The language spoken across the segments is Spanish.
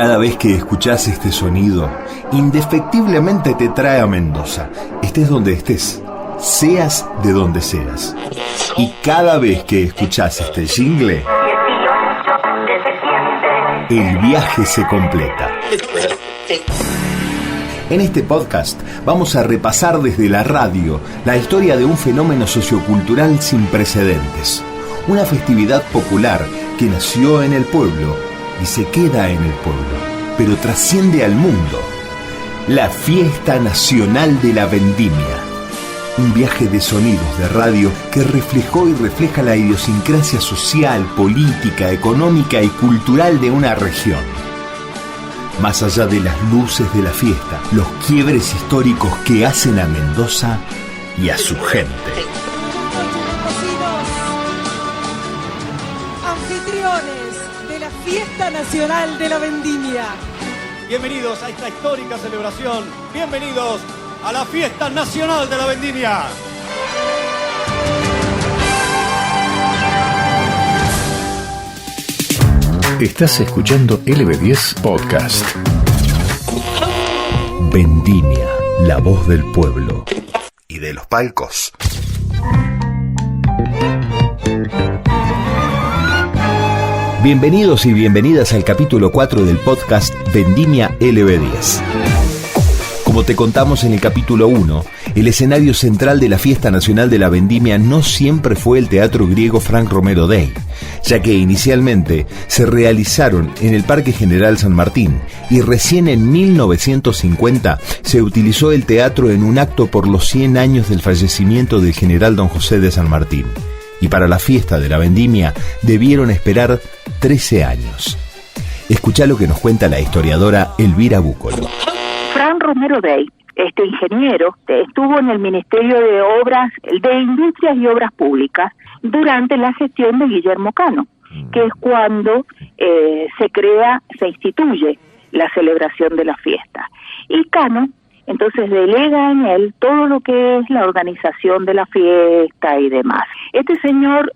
Cada vez que escuchás este sonido, indefectiblemente te trae a Mendoza, estés donde estés, seas de donde seas. Y cada vez que escuchás este jingle, el viaje se completa. En este podcast vamos a repasar desde la radio la historia de un fenómeno sociocultural sin precedentes. Una festividad popular que nació en el pueblo y se queda en el pueblo, pero trasciende al mundo. La Fiesta Nacional de la Vendimia. Un viaje de sonidos de radio que reflejó y refleja la idiosincrasia social, política, económica y cultural de una región. Más allá de las luces de la fiesta, los quiebres históricos que hacen a Mendoza y a su gente. Anfitriones de la Fiesta Nacional de la Vendimia. Bienvenidos a esta histórica celebración. Bienvenidos a la Fiesta Nacional de la Vendimia. Estás escuchando LB10 Podcast. Vendimia, la voz del pueblo y de los palcos. Bienvenidos y bienvenidas al capítulo 4 del podcast Vendimia LB10. Como te contamos en el capítulo 1, el escenario central de la Fiesta Nacional de la Vendimia no siempre fue el Teatro Griego Frank Romero Day, ya que inicialmente se realizaron en el Parque General San Martín y recién en 1950 se utilizó el teatro en un acto por los 100 años del fallecimiento del general Don José de San Martín. Y para la Fiesta de la Vendimia debieron esperar 13 años. Escuchá lo que nos cuenta la historiadora Elvira Búcolo. Frank Romero Day, este ingeniero, estuvo en el Ministerio de Obras, de Industrias y Obras Públicas durante la gestión de Guillermo Cano, que es cuando se instituye la celebración de la fiesta. Y Cano, entonces, delega en él todo lo que es la organización de la fiesta y demás. Este señor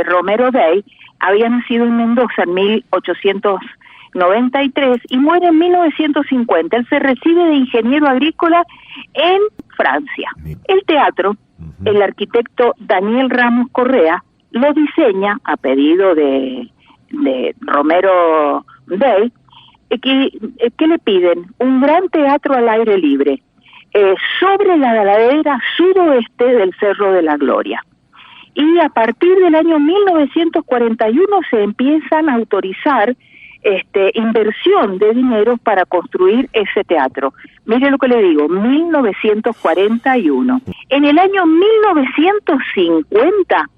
Romero Day había nacido en Mendoza en 1893 y muere en 1950. Él se recibe de ingeniero agrícola en Francia. El teatro, el arquitecto Daniel Ramos Correa lo diseña a pedido de Romero Day, que le piden un gran teatro al aire libre sobre la ladera suroeste del Cerro de la Gloria. Y a partir del año 1941 se empiezan a autorizar inversión de dinero para construir ese teatro. Mire lo que le digo, 1941. En el año 1950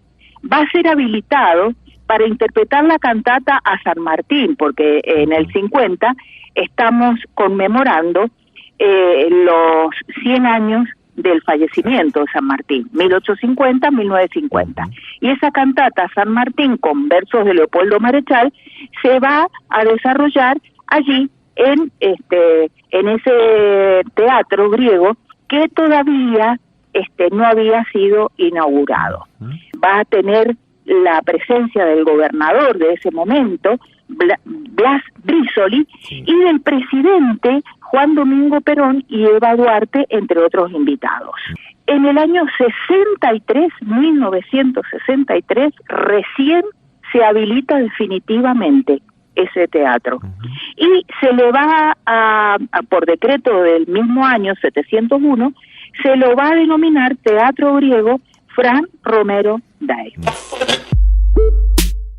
va a ser habilitado para interpretar la cantata a San Martín, porque en el 50 estamos conmemorando los 100 años del fallecimiento de San Martín, 1850-1950. Y esa cantata San Martín, con versos de Leopoldo Marechal, se va a desarrollar allí en ese teatro griego que todavía no había sido inaugurado. Va a tener la presencia del gobernador de ese momento, Blas Brízoli, y del presidente Juan Domingo Perón y Eva Duarte, entre otros invitados. En el año 1963, recién se habilita definitivamente ese teatro. Y se le va por decreto del mismo año, 701, se lo va a denominar Teatro Griego Frank Romero Day.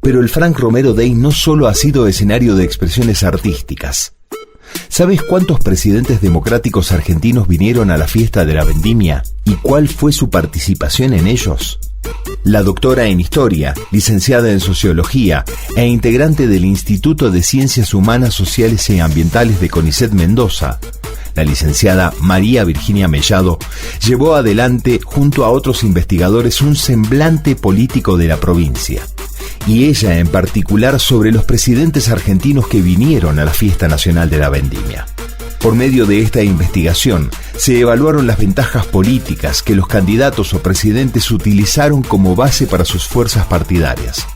Pero el Frank Romero Day no solo ha sido escenario de expresiones artísticas. ¿Sabes cuántos presidentes democráticos argentinos vinieron a la Fiesta de la Vendimia y cuál fue su participación en ellos? La doctora en Historia, licenciada en Sociología e integrante del Instituto de Ciencias Humanas, Sociales y Ambientales de CONICET Mendoza, la licenciada María Virginia Mellado, llevó adelante junto a otros investigadores un semblante político de la provincia. Y ella en particular sobre los presidentes argentinos que vinieron a la Fiesta Nacional de la Vendimia. Por medio de esta investigación, se evaluaron las ventajas políticas que los candidatos o presidentes utilizaron como base para sus fuerzas partidarias.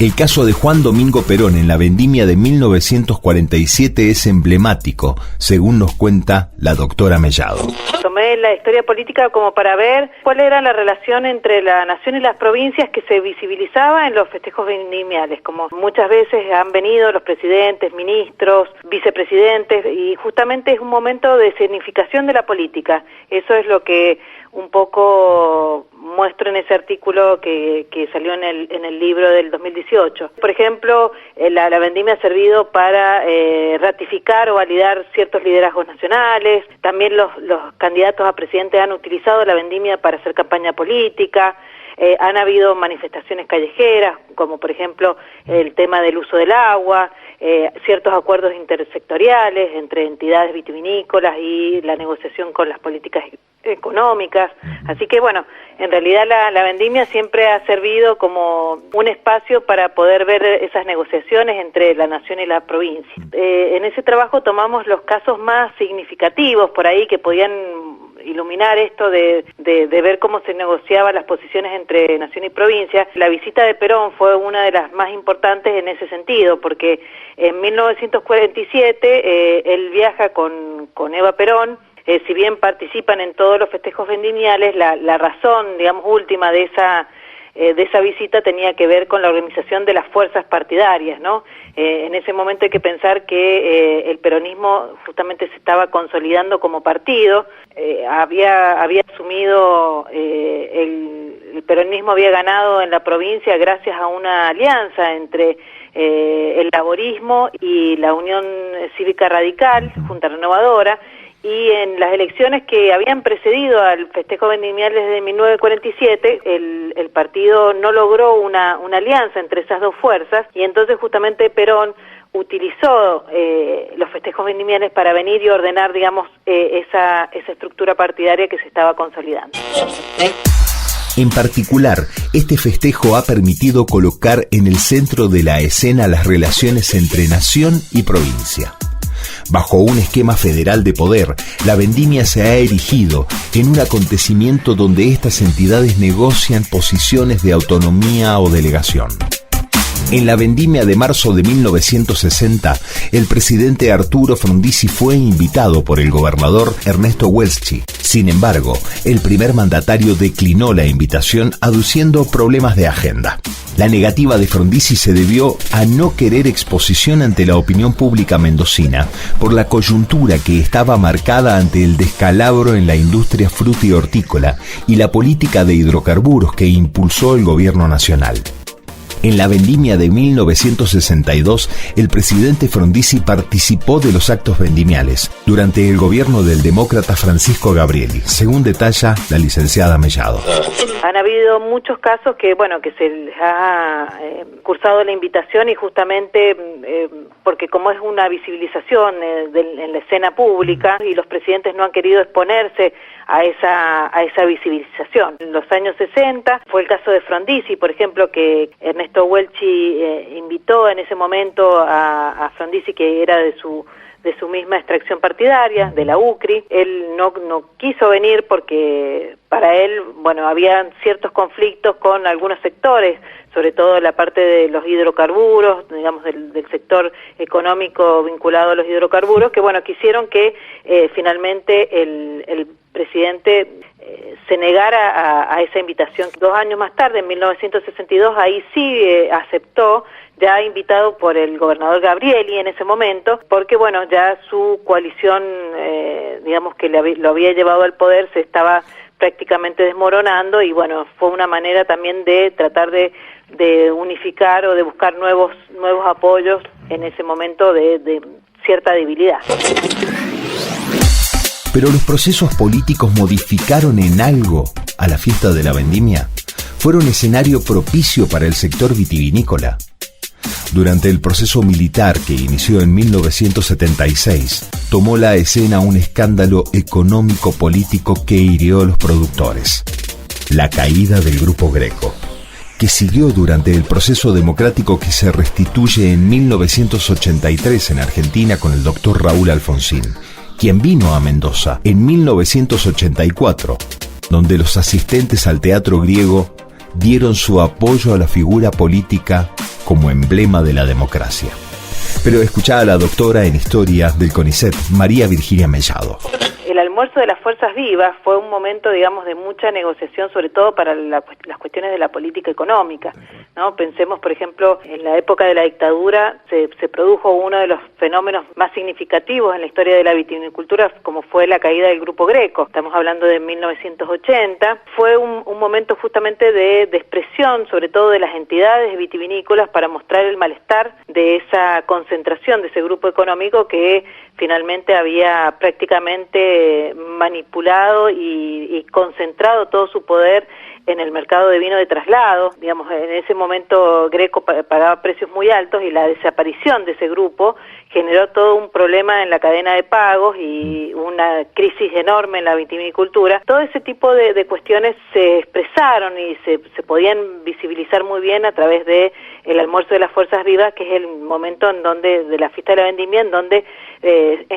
El caso de Juan Domingo Perón en la vendimia de 1947 es emblemático, según nos cuenta la doctora Mellado. Tomé la historia política como para ver cuál era la relación entre la nación y las provincias que se visibilizaba en los festejos vendimiales, como muchas veces han venido los presidentes, ministros, vicepresidentes, y justamente es un momento de significación de la política. Eso es lo que un poco muestro en ese artículo que salió en el libro del 2018. Por ejemplo, la vendimia ha servido para ratificar o validar ciertos liderazgos nacionales. También los candidatos a presidente han utilizado la vendimia para hacer campaña política. Han habido manifestaciones callejeras, como por ejemplo el tema del uso del agua, ciertos acuerdos intersectoriales entre entidades vitivinícolas y la negociación con las políticas económicas. Así que bueno, en realidad la vendimia siempre ha servido como un espacio para poder ver esas negociaciones entre la nación y la provincia. En ese trabajo tomamos los casos más significativos por ahí que podían iluminar esto de ver cómo se negociaban las posiciones entre nación y provincia. La visita de Perón fue una de las más importantes en ese sentido, porque en 1947 él viaja con Eva Perón. Si bien participan en todos los festejos vendimiales, la razón, digamos, última de esa visita tenía que ver con la organización de las fuerzas partidarias, ¿no? En ese momento hay que pensar que el peronismo justamente se estaba consolidando como partido, había asumido, el peronismo había ganado en la provincia gracias a una alianza entre el laborismo y la Unión Cívica Radical, Junta Renovadora, y en las elecciones que habían precedido al festejo vendimial desde 1947, el partido no logró una alianza entre esas dos fuerzas, y entonces justamente Perón utilizó los festejos vendimiales para venir y ordenar, digamos, esa estructura partidaria que se estaba consolidando. En particular, este festejo ha permitido colocar en el centro de la escena las relaciones entre nación y provincia. Bajo un esquema federal de poder, la vendimia se ha erigido en un acontecimiento donde estas entidades negocian posiciones de autonomía o delegación. En la vendimia de marzo de 1960, el presidente Arturo Frondizi fue invitado por el gobernador Ernesto Welschy. Sin embargo, el primer mandatario declinó la invitación aduciendo problemas de agenda. La negativa de Frondizi se debió a no querer exposición ante la opinión pública mendocina por la coyuntura que estaba marcada ante el descalabro en la industria fruti-hortícola y la política de hidrocarburos que impulsó el gobierno nacional. En la vendimia de 1962, el presidente Frondizi participó de los actos vendimiales durante el gobierno del demócrata Francisco Gabrieli, según detalla la licenciada Mellado. Han habido muchos casos que se les ha cursado la invitación y justamente porque como es una visibilización en la escena pública y los presidentes no han querido exponerse a esa visibilización. En los años 60 fue el caso de Frondizi, por ejemplo, que Ernesto Welschy invitó en ese momento a Frondizi, que era de su misma extracción partidaria, de la UCRI. Él no quiso venir porque para él, había ciertos conflictos con algunos sectores, sobre todo la parte de los hidrocarburos, digamos, del sector económico vinculado a los hidrocarburos, que quisieron que finalmente el presidente se negara a esa invitación. 2 años más tarde, en 1962, ahí sí aceptó, ya invitado por el gobernador Gabrieli en ese momento, porque ya su coalición, digamos que lo había llevado al poder, se estaba prácticamente desmoronando y fue una manera también de tratar de unificar o de buscar nuevos apoyos en ese momento de cierta debilidad. Pero los procesos políticos modificaron en algo a la fiesta de la vendimia. Fueron escenario propicio para el sector vitivinícola. Durante el proceso militar que inició en 1976, tomó la escena un escándalo económico-político que hirió a los productores. La caída del Grupo Greco, que siguió durante el proceso democrático que se restituye en 1983 en Argentina con el doctor Raúl Alfonsín, quien vino a Mendoza en 1984, donde los asistentes al teatro griego dieron su apoyo a la figura política como emblema de la democracia. Pero escuchá a la doctora en Historia del CONICET, María Virginia Mellado. El almuerzo de las Fuerzas Vivas fue un momento, digamos, de mucha negociación, sobre todo para las cuestiones de la política económica, ¿no? Pensemos, por ejemplo, en la época de la dictadura se produjo uno de los fenómenos más significativos en la historia de la vitivinicultura, como fue la caída del Grupo Greco. Estamos hablando de 1980. Fue un momento justamente de expresión, sobre todo de las entidades vitivinícolas, para mostrar el malestar de esa concentración, de ese grupo económico que finalmente había prácticamente manipulado y concentrado todo su poder en el mercado de vino de traslado. Digamos, en ese momento Greco pagaba precios muy altos y la desaparición de ese grupo generó todo un problema en la cadena de pagos y una crisis enorme en la vitivinicultura. Todo ese tipo de cuestiones se expresaron y se podían visibilizar muy bien a través de el almuerzo de las Fuerzas Vivas, que es el momento en donde, de la fiesta de la vendimia, en donde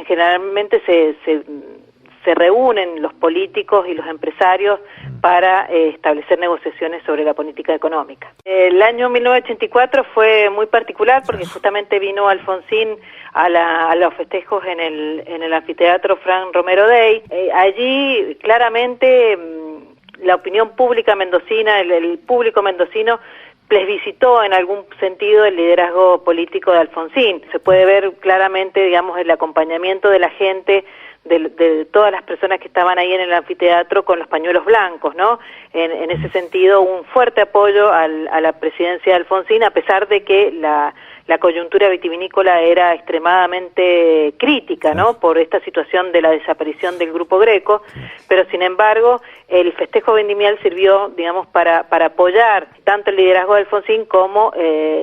generalmente se reúnen los políticos y los empresarios para establecer negociaciones sobre la política económica. El año 1984 fue muy particular porque justamente vino Alfonsín a los festejos en el anfiteatro Fran Romero Day. Allí claramente la opinión pública mendocina, el público mendocino plebiscitó en algún sentido el liderazgo político de Alfonsín. Se puede ver claramente, digamos, el acompañamiento de la gente, de todas las personas que estaban ahí en el anfiteatro con los pañuelos blancos, ¿no? En ese sentido, un fuerte apoyo a la presidencia de Alfonsín, a pesar de que la coyuntura vitivinícola era extremadamente crítica, ¿no? Por esta situación de la desaparición del Grupo Greco, pero sin embargo el festejo vendimial sirvió, digamos, para apoyar tanto el liderazgo de Alfonsín como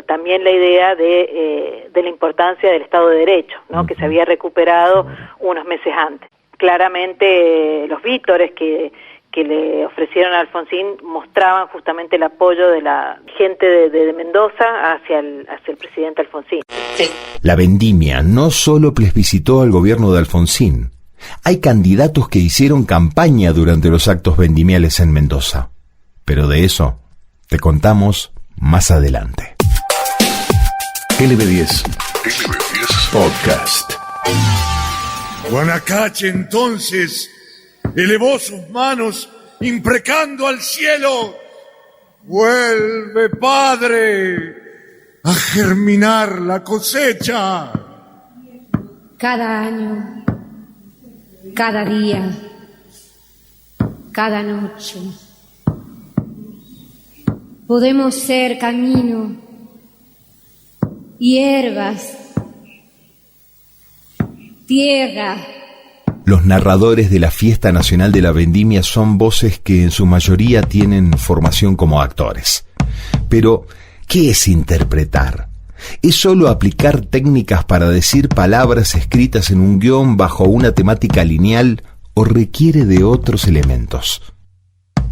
también la idea de la importancia del Estado de Derecho, ¿no? Que se había recuperado unos meses antes. Claramente los vítores que le ofrecieron a Alfonsín mostraban justamente el apoyo de la gente de Mendoza hacia el presidente Alfonsín. La vendimia no solo plebiscitó al gobierno de Alfonsín. Hay candidatos que hicieron campaña durante los actos vendimiales en Mendoza. Pero de eso te contamos más adelante. LB10 Podcast. Guanacache entonces elevó sus manos imprecando al cielo: vuelve, Padre, a germinar la cosecha. Cada año, cada día, cada noche, podemos ser camino, hierbas, tierra. Los narradores de la Fiesta Nacional de la Vendimia son voces que en su mayoría tienen formación como actores. Pero, ¿qué es interpretar? ¿Es solo aplicar técnicas para decir palabras escritas en un guión bajo una temática lineal o requiere de otros elementos?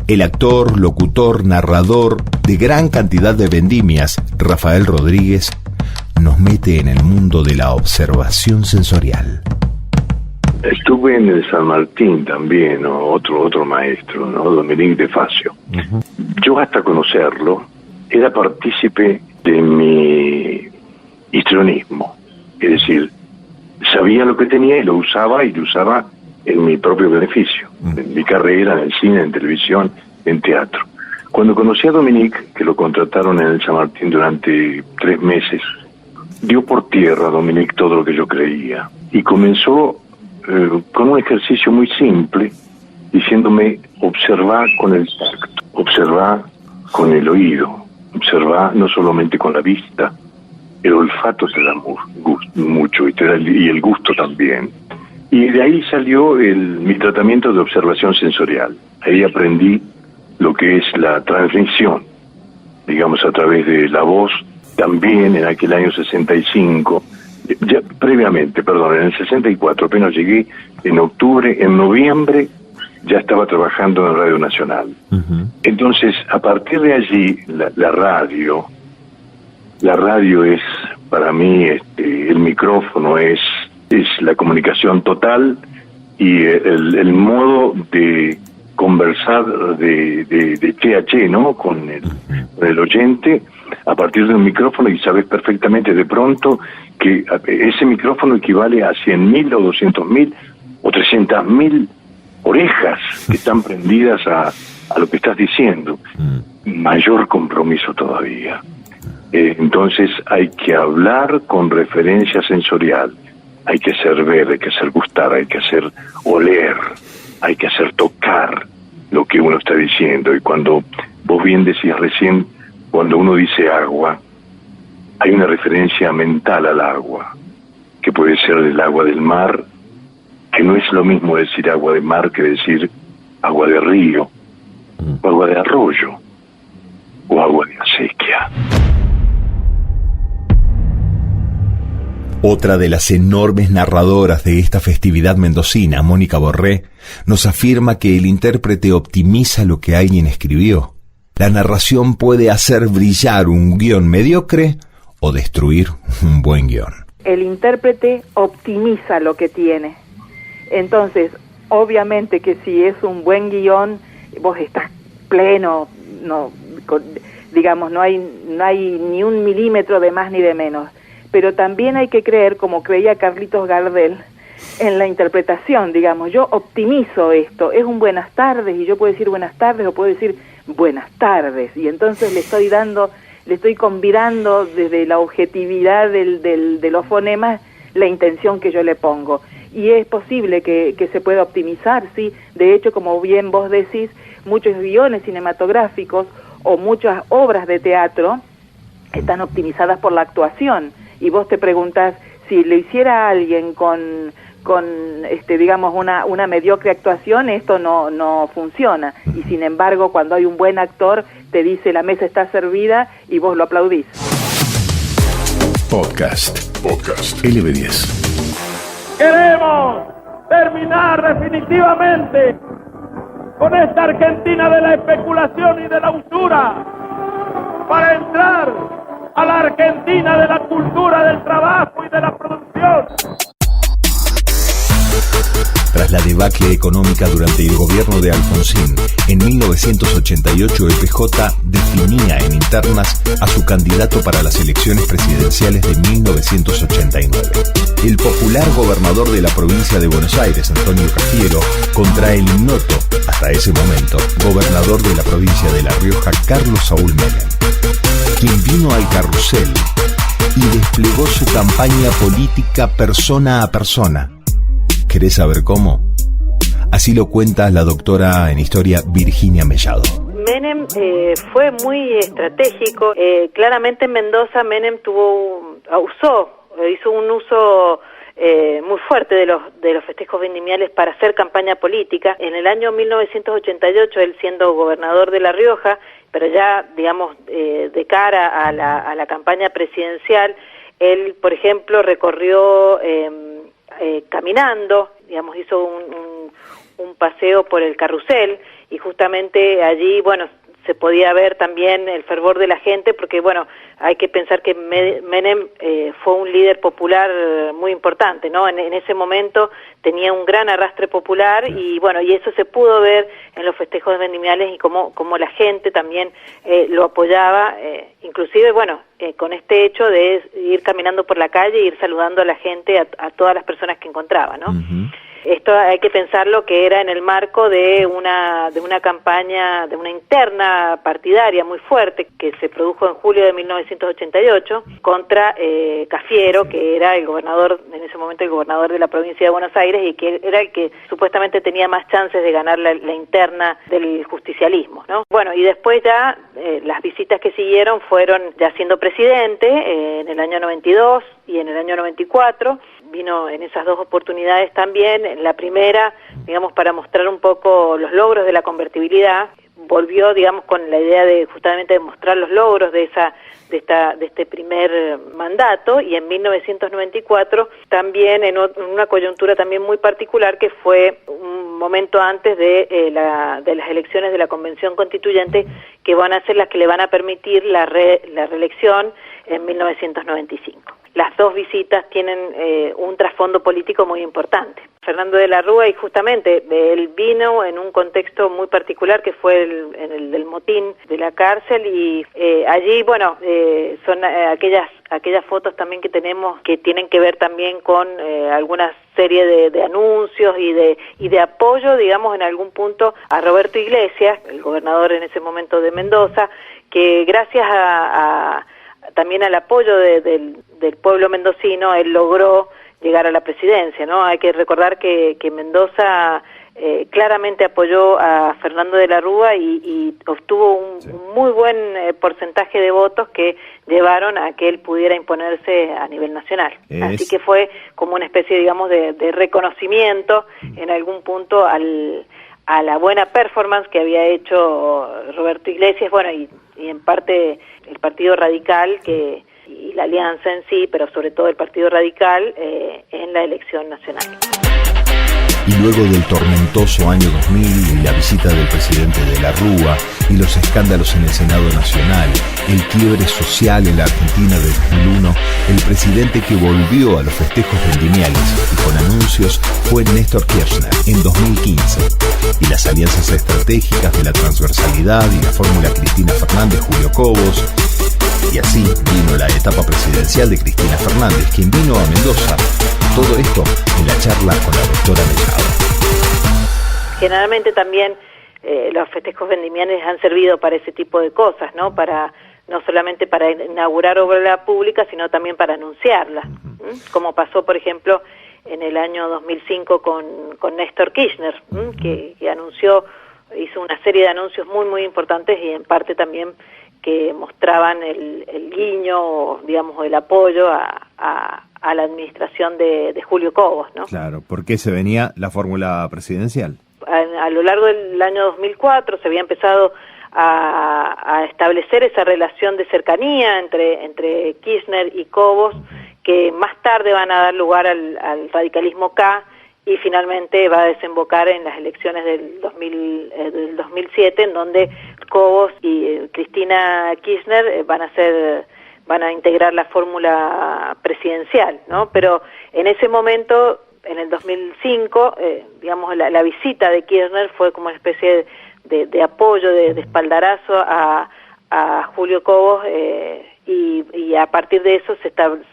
El actor, locutor, narrador de gran cantidad de vendimias, Rafael Rodríguez, nos mete en el mundo de la observación sensorial. Estuve en el San Martín también, ¿no? Otro maestro, ¿no? Dominique de Facio. Yo hasta conocerlo era partícipe de mi histrionismo, es decir, sabía lo que tenía y lo usaba en mi propio beneficio, en mi carrera, en el cine, en televisión, en teatro. Cuando conocí a Dominique, que lo contrataron en el San Martín durante 3 meses, dio por tierra a Dominique todo lo que yo creía y comenzó con un ejercicio muy simple, diciéndome: observar con el tacto, observar con el oído, observar no solamente con la vista, el olfato te da mucho y el gusto también. Y de ahí salió mi tratamiento de observación sensorial. Ahí aprendí lo que es la transmisión, digamos, a través de la voz. También en aquel año 65, en el 64, apenas llegué en octubre, en noviembre ya estaba trabajando en Radio Nacional. Entonces, a partir de allí, la radio es, para mí, el micrófono es la comunicación total y el modo de conversar de che a che, ¿no? Con el oyente, a partir de un micrófono y sabes perfectamente de pronto que ese micrófono equivale a 100.000 o 200.000 o 300.000 orejas que están prendidas a lo que estás diciendo. Mayor compromiso todavía. Entonces hay que hablar con referencia sensorial, hay que hacer ver, hay que hacer gustar, hay que hacer oler, hay que hacer tocar lo que uno está diciendo. Y cuando vos bien decías recién, cuando uno dice agua, hay una referencia mental al agua, que puede ser el agua del mar, que no es lo mismo decir agua de mar que decir agua de río, o agua de arroyo, o agua de acequia. Otra de las enormes narradoras de esta festividad mendocina, Mónica Borré, nos afirma que el intérprete optimiza lo que alguien escribió. La narración puede hacer brillar un guión mediocre o destruir un buen guión. El intérprete optimiza lo que tiene. Entonces, obviamente que si es un buen guión, vos estás pleno, no hay ni un milímetro de más ni de menos. Pero también hay que creer, como creía Carlitos Gardel, en la interpretación, digamos. Yo optimizo esto, es un buenas tardes, y yo puedo decir buenas tardes o puedo decir buenas tardes, y entonces le estoy convidando desde la objetividad de los fonemas la intención que yo le pongo. Y es posible que se pueda optimizar, sí. De hecho, como bien vos decís, muchos guiones cinematográficos o muchas obras de teatro están optimizadas por la actuación. Y vos te preguntás, si lo hiciera alguien con digamos, una mediocre actuación, esto no funciona. Y sin embargo, cuando hay un buen actor, te dice la mesa está servida y vos lo aplaudís. Podcast LB10. Queremos terminar definitivamente con esta Argentina de la especulación y de la usura para entrar a la Argentina de la cultura del trabajo y de la producción. Tras la debacle económica durante el gobierno de Alfonsín, en 1988 el PJ definía en internas a su candidato para las elecciones presidenciales de 1989. El popular gobernador de la provincia de Buenos Aires, Antonio Cafiero, contra el ignoto, hasta ese momento, gobernador de la provincia de La Rioja, Carlos Saúl Menem, quien vino al carrusel y desplegó su campaña política persona a persona. ¿Querés saber cómo? Así lo cuenta la doctora en historia Virginia Mellado. Menem fue muy estratégico. Claramente en Mendoza Menem hizo un uso muy fuerte de los festejos vendimiales para hacer campaña política. En el año 1988, él siendo gobernador de La Rioja, pero ya, digamos, de cara a la campaña presidencial, él, por ejemplo, recorrió caminando, digamos, hizo un paseo por el carrusel, y justamente allí, bueno, se podía ver también el fervor de la gente, porque, bueno, hay que pensar que Menem fue un líder popular muy importante, ¿no? En ese momento tenía un gran arrastre popular, y bueno, y eso se pudo ver en los festejos vendimiales y cómo la gente también lo apoyaba, inclusive, bueno, con este hecho de ir caminando por la calle e ir saludando a la gente, a todas las personas que encontraba, ¿no? Uh-huh. Esto hay que pensarlo que era en el marco de una campaña, de una interna partidaria muy fuerte que se produjo en julio de 1988 contra Cafiero, que era el gobernador, en ese momento el gobernador de la provincia de Buenos Aires, y que era el que supuestamente tenía más chances de ganar la interna del justicialismo, ¿no? Bueno, y después ya las visitas que siguieron fueron ya siendo presidente en el año 92 y en el año 94, vino en esas dos oportunidades también. En la primera, digamos, para mostrar un poco los logros de la convertibilidad, volvió, digamos, con la idea de justamente mostrar los logros de este primer mandato, y en 1994 también en una coyuntura también muy particular, que fue un momento antes de las elecciones de la Convención Constituyente, que van a ser las que le van a permitir la reelección en 1995. las dos visitas tienen un trasfondo político muy importante. Fernando de la Rúa, y justamente él vino en un contexto muy particular que fue en el del motín de la cárcel, y allí, bueno, son aquellas fotos también que tenemos que tienen que ver también con algunas serie de anuncios y de apoyo, digamos, en algún punto a Roberto Iglesias, el gobernador en ese momento de Mendoza, que gracias también al apoyo del pueblo mendocino, él logró llegar a la presidencia, ¿no? Hay que recordar que Mendoza claramente apoyó a Fernando de la Rúa y obtuvo un muy buen porcentaje de votos que llevaron a que él pudiera imponerse a nivel nacional. Así que fue como una especie, digamos, de reconocimiento en algún punto a la buena performance que había hecho Roberto Iglesias, bueno, y en parte el Partido Radical y la alianza en sí, pero sobre todo el Partido Radical en la elección nacional. Y luego del tormentoso año 2000 y la visita del presidente de la Rúa y los escándalos en el Senado Nacional, el quiebre social en la Argentina del 2001, el presidente que volvió a los festejos vendimiales y con anuncios fue Néstor Kirchner en 2015. Y las alianzas estratégicas de la transversalidad y la fórmula Cristina Fernández-Julio Cobos. Y así vino la etapa presidencial de Cristina Fernández, quien vino a Mendoza. Todo esto en la charla con la doctora Mellado. Generalmente también los festejos vendimiales han servido para ese tipo de cosas, ¿no? No solamente para inaugurar obra pública, sino también para anunciarla. Como pasó, por ejemplo, en el año 2005 con Néstor Kirchner, que hizo una serie de anuncios muy, muy importantes y en parte también que mostraban el guiño, digamos, o el apoyo a la administración de Julio Cobos, ¿no? Claro, ¿por qué se venía la fórmula presidencial? A lo largo del año 2004 se había empezado a establecer esa relación de cercanía entre Kirchner y Cobos, que más tarde van a dar lugar al radicalismo K, y finalmente va a desembocar en las elecciones del 2007, en donde Cobos y Cristina Kirchner van a integrar la fórmula presidencial, ¿no? Pero en ese momento, en el 2005, digamos, la visita de Kirchner fue como una especie de apoyo, de espaldarazo a Julio Cobos, y a partir de eso se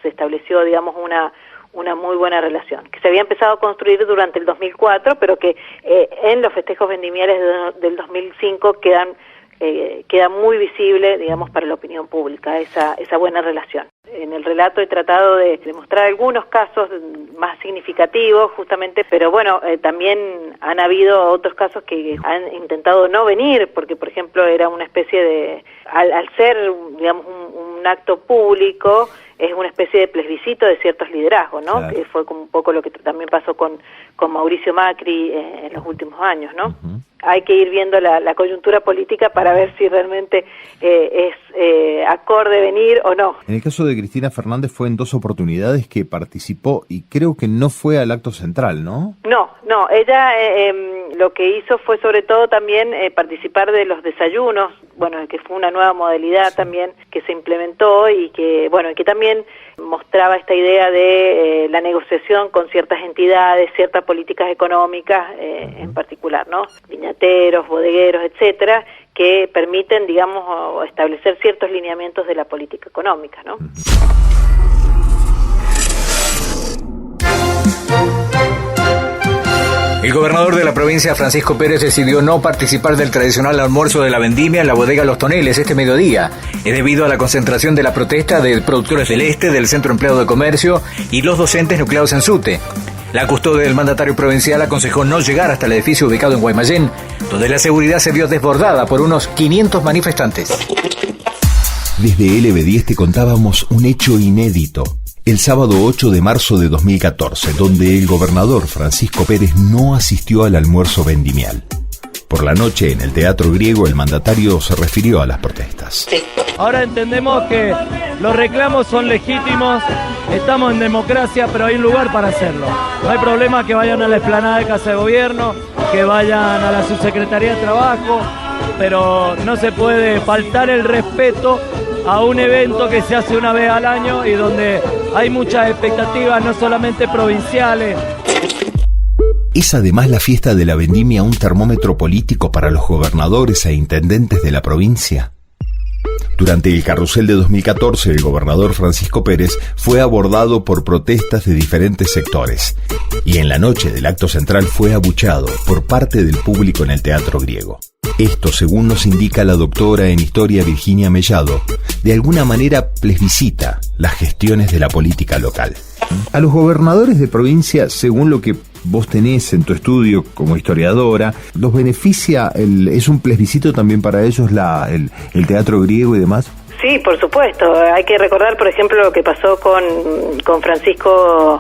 estableció, digamos, una muy buena relación, que se había empezado a construir durante el 2004, pero que en los festejos vendimiales del 2005 queda muy visible, digamos, para la opinión pública, esa buena relación. En el relato he tratado de mostrar algunos casos más significativos, justamente, pero bueno, también han habido otros casos que han intentado no venir, porque, por ejemplo, era una especie de, al ser, digamos, un acto público, es una especie de plebiscito de ciertos liderazgos, ¿no? Claro. Que fue como un poco lo que también pasó con Mauricio Macri en los últimos años, ¿no? Hay que ir viendo la coyuntura política para ver si realmente es acorde venir o no. En el caso de Cristina Fernández fue en 2 oportunidades que participó y creo que no fue al acto central, ¿no? No, ella lo que hizo fue sobre todo también participar de los desayunos, bueno, que fue una nueva modalidad también que se implementó y que, bueno, que también mostraba esta idea de la negociación con ciertas entidades, ciertas políticas económicas en particular, ¿no? Viñateros, bodegueros, etcétera, que permiten, digamos, establecer ciertos lineamientos de la política económica, ¿no? El gobernador de la provincia, Francisco Pérez, decidió no participar del tradicional almuerzo de la vendimia en la bodega Los Toneles este mediodía. Es debido a la concentración de la protesta de productores del Este, del Centro Empleado de Comercio y los docentes nucleados en SUTE. La custodia del mandatario provincial aconsejó no llegar hasta el edificio ubicado en Guaymallén, donde la seguridad se vio desbordada por unos 500 manifestantes. Desde LB10 te contábamos un hecho inédito. El sábado 8 de marzo de 2014, donde el gobernador Francisco Pérez no asistió al almuerzo vendimial. Por la noche, en el Teatro Griego, el mandatario se refirió a las protestas. Ahora entendemos que los reclamos son legítimos, estamos en democracia, pero hay un lugar para hacerlo. No hay problema que vayan a la explanada de Casa de Gobierno, que vayan a la Subsecretaría de Trabajo, pero no se puede faltar el respeto a un evento que se hace una vez al año y donde hay muchas expectativas, no solamente provinciales. ¿Es además la fiesta de la vendimia un termómetro político para los gobernadores e intendentes de la provincia? Durante el carrusel de 2014, el gobernador Francisco Pérez fue abordado por protestas de diferentes sectores y en la noche del acto central fue abucheado por parte del público en el Teatro Griego. Esto, según nos indica la doctora en Historia Virginia Mellado, de alguna manera plebiscita las gestiones de la política local. A los gobernadores de provincia, según lo que vos tenés en tu estudio como historiadora, ¿los beneficia, es un plebiscito también para ellos el Teatro Griego y demás? Sí, por supuesto. Hay que recordar, por ejemplo, lo que pasó con Francisco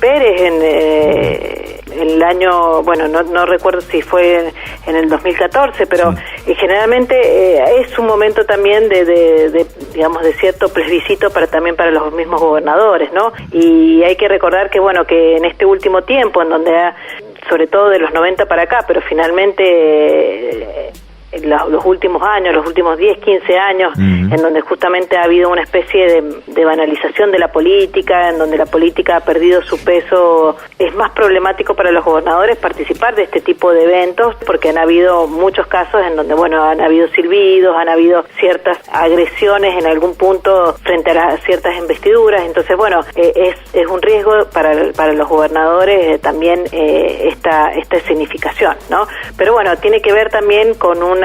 Pérez en el año, bueno, no recuerdo si fue en el 2014, pero sí. Generalmente es un momento también de digamos, de cierto plebiscito también para los mismos gobernadores, ¿no? Y hay que recordar que, bueno, que en este último tiempo, en donde sobre todo de los 90 para acá, pero finalmente los últimos años, los últimos 10, 15 años, en donde justamente ha habido una especie de banalización de la política, en donde la política ha perdido su peso, es más problemático para los gobernadores participar de este tipo de eventos, porque han habido muchos casos en donde, bueno, han habido silbidos, han habido ciertas agresiones en algún punto frente a ciertas investiduras. Entonces, bueno, es un riesgo para los gobernadores también esta escenificación, ¿no? Pero bueno, tiene que ver también con una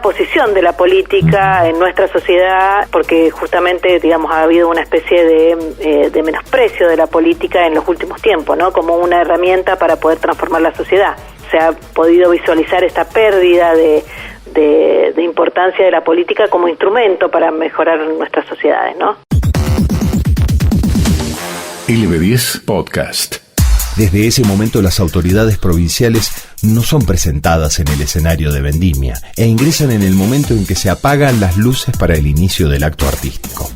posición de la política en nuestra sociedad, porque justamente, digamos, ha habido una especie de menosprecio de la política en los últimos tiempos, ¿no? Como una herramienta para poder transformar la sociedad. Se ha podido visualizar esta pérdida de importancia de la política como instrumento para mejorar nuestras sociedades, ¿no? LB10 Podcast. Desde ese momento las autoridades provinciales no son presentadas en el escenario de vendimia e ingresan en el momento en que se apagan las luces para el inicio del acto artístico.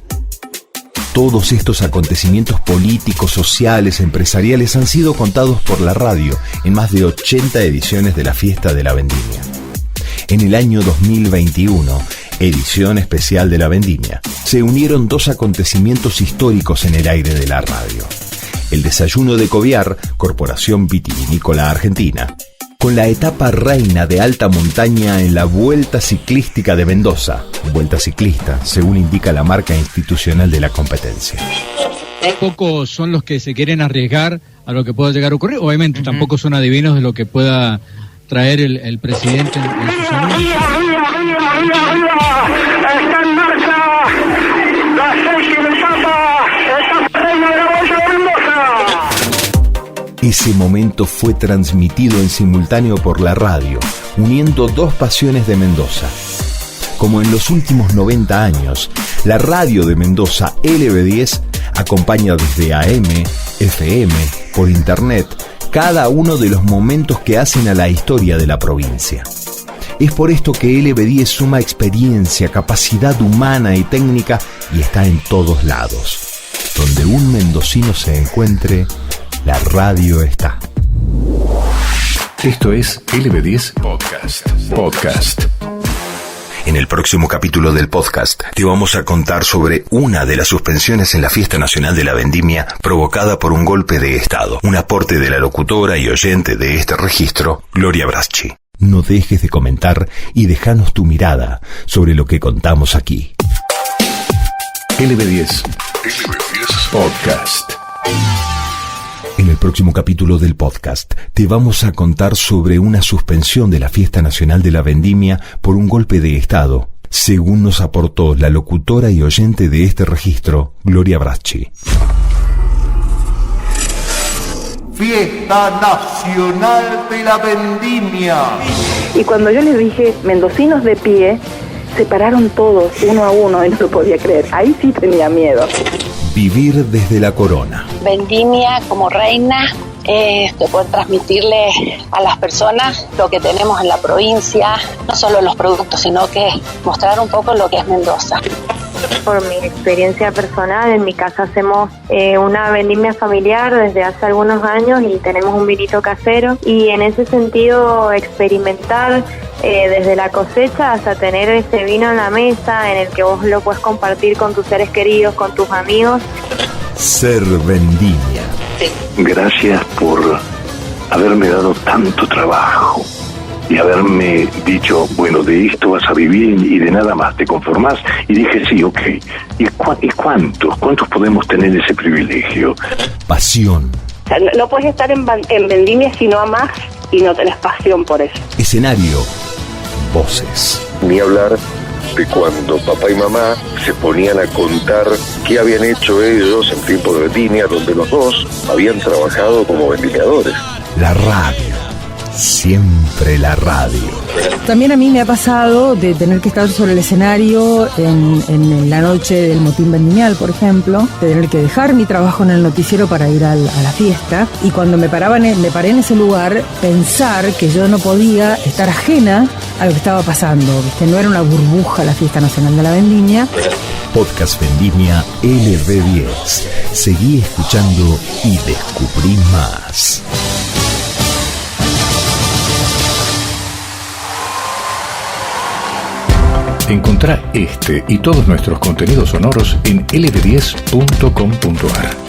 Todos estos acontecimientos políticos, sociales, empresariales han sido contados por la radio en más de 80 ediciones de la fiesta de la vendimia. En el año 2021, edición especial de la vendimia, se unieron dos acontecimientos históricos en el aire de la radio. El desayuno de Coviar, Corporación Vitivinícola Argentina, con la etapa reina de alta montaña en la Vuelta Ciclística de Mendoza, Vuelta Ciclista, según indica la marca institucional de la competencia. Pocos son los que se quieren arriesgar a lo que pueda llegar a ocurrir. Obviamente tampoco son adivinos de lo que pueda traer el presidente en sus anuncios. Está en marcha la séptima etapa reina de la Vuelta de Mendoza. Ese momento fue transmitido en simultáneo por la radio, uniendo dos pasiones de Mendoza. Como en los últimos 90 años, la radio de Mendoza, LB10, acompaña desde AM, FM, por internet, cada uno de los momentos que hacen a la historia de la provincia. Es por esto que LB10 suma experiencia, capacidad humana y técnica y está en todos lados. Donde un mendocino se encuentre, la radio está. Esto es LB10 Podcast. En el próximo capítulo del podcast te vamos a contar sobre una de las suspensiones en la Fiesta Nacional de la Vendimia provocada por un golpe de Estado. Un aporte de la locutora y oyente de este registro, Gloria Braschi. No dejes de comentar y déjanos tu mirada sobre lo que contamos aquí. LB10 Podcast. En el próximo capítulo del podcast te vamos a contar sobre una suspensión de la Fiesta Nacional de la Vendimia por un golpe de Estado, según nos aportó la locutora y oyente de este registro, Gloria Braschi. Fiesta Nacional de la Vendimia. Y cuando yo les dije, mendocinos de pie, se pararon todos, uno a uno, y no lo podía creer. Ahí sí tenía miedo. Vivir desde la corona. Vendimia como reina es poder transmitirle a las personas lo que tenemos en la provincia, no solo los productos, sino que mostrar un poco lo que es Mendoza. Por mi experiencia personal, en mi casa hacemos una vendimia familiar desde hace algunos años y tenemos un vinito casero, y en ese sentido experimentar desde la cosecha hasta tener ese vino en la mesa en el que vos lo puedes compartir con tus seres queridos, con tus amigos. Ser Vendimia. Gracias por haberme dado tanto trabajo y haberme dicho, bueno, de esto vas a vivir y de nada más, ¿te conformás? Y dije, sí, ok. ¿Y cuántos podemos tener ese privilegio? Pasión. O sea, no puedes estar en vendimia si no amás y no tenés pasión por eso. Escenario. Voces. Ni hablar de cuando papá y mamá se ponían a contar qué habían hecho ellos en tiempo de vendimia, donde los dos habían trabajado como vendimiadores. La radio. Siempre la radio. También a mí me ha pasado de tener que estar sobre el escenario en la noche del motín vendimial, por ejemplo, de tener que dejar mi trabajo en el noticiero para ir a la fiesta, y cuando me paré en ese lugar, pensar que yo no podía estar ajena a lo que estaba pasando, que no era una burbuja la Fiesta Nacional de la Vendimia. Podcast Vendimia LB10. Seguí escuchando y descubrí más. Encontrá este y todos nuestros contenidos sonoros en lb10.com.ar.